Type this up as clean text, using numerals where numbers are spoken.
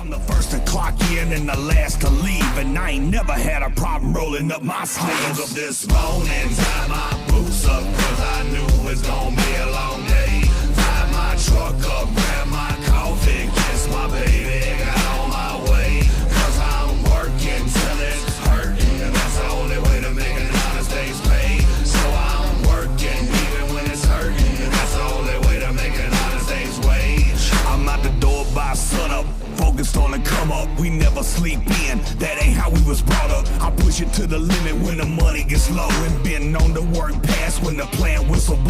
I'm the first to clock in and the last to leave, and I ain't never had a problem rolling up my sleeves. I woke up this morning, tied my boots up, cause I knew it was gonna be a long day. Fired my truck up, grabbed my coffee, kissed my baby, got on my way. Cause I'm working till it's hurting, and that's the only way to make an honest day's pay. So I'm working even when it's hurting, and that's the only way to make an honest day's wage. I'm out the door by sunup, focused on the come up. We never sleep in, that ain't how we was brought up. I push it to the limit when the money gets low, and been known to work past when the plan whistle blow.